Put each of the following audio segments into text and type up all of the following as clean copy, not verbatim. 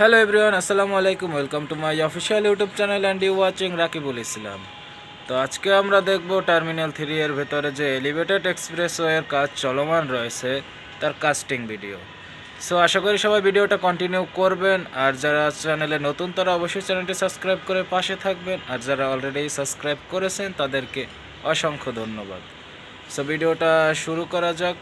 Hello everyone, Assalamu alaikum. Welcome to my official YouTube channel and you watching Rakibul Islam. তো আজকে আমরা দেখব terminal 3 এর ভেতরে যে এলিভেটেড এক্সপ্রেসওয়ের কাজ চলমান রয়েছে তার কাস্টিং ভিডিও। সো আশা করি সবাই ভিডিওটা কন্টিনিউ করবেন, আর যারা চ্যানেলে নতুন তারা অবশ্যই চ্যানেলটি সাবস্ক্রাইব করে পাশে থাকবেন, আর যারা অলরেডি সাবস্ক্রাইব করেছেন তাদেরকে অসংখ্য ধন্যবাদ। সো ভিডিওটা শুরু করা যাক।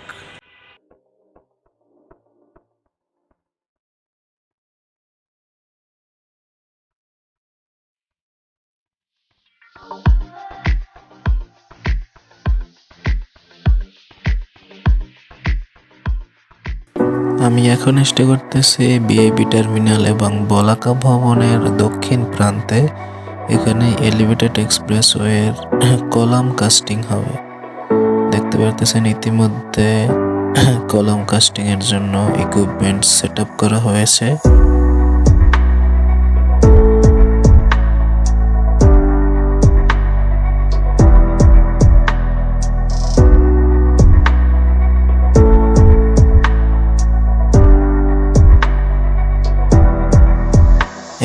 আমি এখন স্টে করতেছি বিআইবি টার্মিনাল এবং বলাকা ভবনের দক্ষিণ প্রান্তে। এখানে এলিভেটেড এক্সপ্রেসওয়ের কলাম কাস্টিং হবে। দেখতে পারতেছেন ইতিমধ্যে কলাম কাস্টিং এর জন্য ইকুইপমেন্ট সেট আপ করা হয়েছে।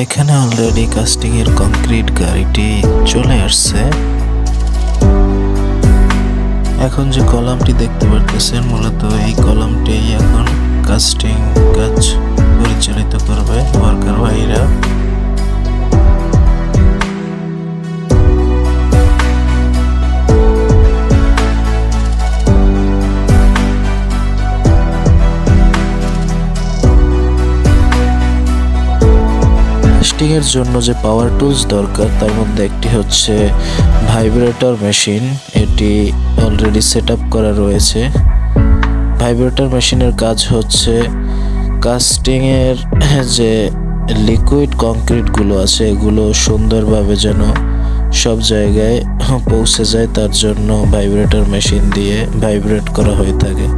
এখানে অলরেডি কাস্টিং এর কংক্রিট গাড়িটি চলে আসছে। এখন যে কলামটি দেখতে পারতেছেন মূলত এই কলামটি এখন কাস্টিং কাজ পরিচালিত করবে ওয়ার্কার ভাইরা। এর জন্য যে পাওয়ার টুলস দরকার তার মধ্যে একটি হচ্ছে ভাইব্রেটর মেশিন। এটি অলরেডি সেট আপ করা রয়েছে। ভাইব্রেটর মেশিনের কাজ হচ্ছে কাস্টিং এর যে লিকুইড কংক্রিট গুলো আছে এগুলো সুন্দরভাবে যেন সব জায়গায় পৌঁছে যায়, তার জন্য ভাইব্রেটর মেশিন দিয়ে ভাইব্রেট করা হয়ে থাকে।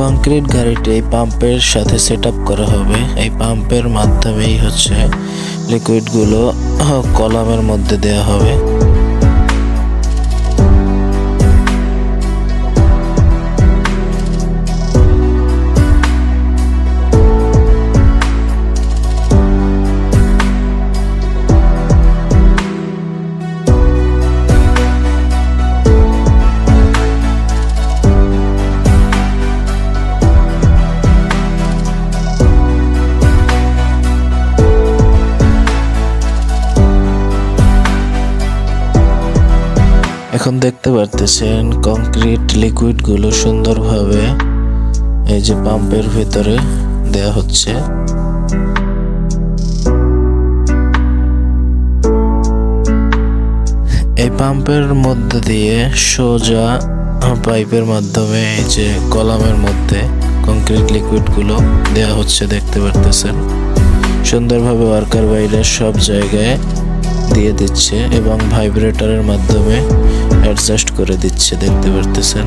কংক্রিট গাড়িটি এই পাম্পের সাথে সেট আপ করা হবে। এই পাম্পের মাধ্যমেই হচ্ছে লিকুইডগুলো কলামের মধ্যে দেওয়া হবে। এখন দেখতে পারতেছেন কংক্রিট লিকুইড গুলো সুন্দরভাবে এই যে পাম্পের ভিতরে দেয়া হচ্ছে। এই পাম্পের মধ্যে দিয়ে সোজা পাইপের মাধ্যমে এই যে কলামের মধ্যে কংক্রিট লিকুইড গুলো দেয়া হচ্ছে। দেখতে পারতেছেন সুন্দরভাবে ওয়ার্কার ভাইরা সব জায়গায় দিয়ে দিচ্ছে এবং ভাইব্রেটরের মাধ্যমে অ্যাডজাস্ট করে দিচ্ছে। দেখতে পারতেছেন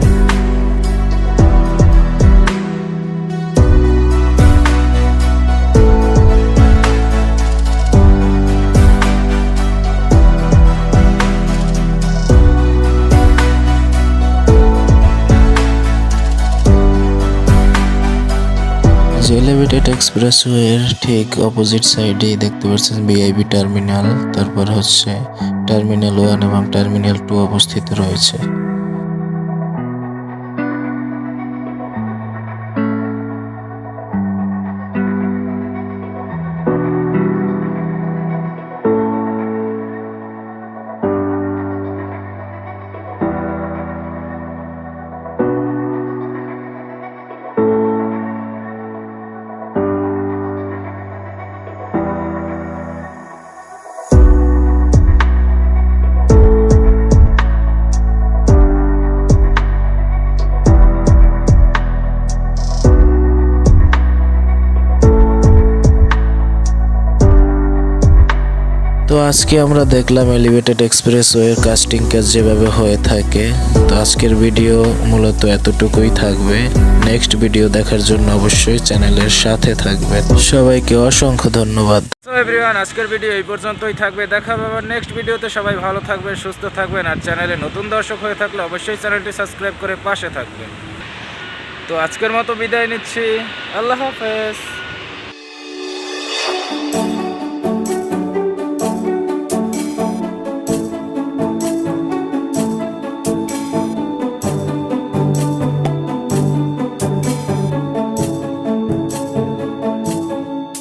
এলিভেটেড এক্সপ্রেসওয়ের ঠিক অপোজিট সাইডেই দেখতে পাচ্ছেন বিআইবি টার্মিনাল, তারপর হচ্ছে টার্মিনাল 1 এবং টার্মিনাল 2 অবস্থিত রয়েছে। তো আজকে আমরা দেখলাম এলিভেটেড এক্সপ্রেসওয়ের কাস্টিং কাজ যেভাবে হয়ে থাকে। তো আজকের ভিডিও মূলত এতটুকুই থাকবে। নেক্সট ভিডিও দেখার জন্য অবশ্যই চ্যানেলের সাথে থাকবেন। সবাইকে অসংখ্য ধন্যবাদ। এভরিওয়ান, আজকের ভিডিও এই পর্যন্তই থাকবে। দেখা হবে আবার নেক্সট ভিডিওতে। সবাই ভালো থাকবেন, সুস্থ থাকবেন, আর চ্যানেলে নতুন দর্শক হয়ে থাকলে অবশ্যই চ্যানেলটি সাবস্ক্রাইব করে পাশে থাকবেন। তো আজকের মতো বিদায় নিচ্ছি। আল্লাহ হাফেজ।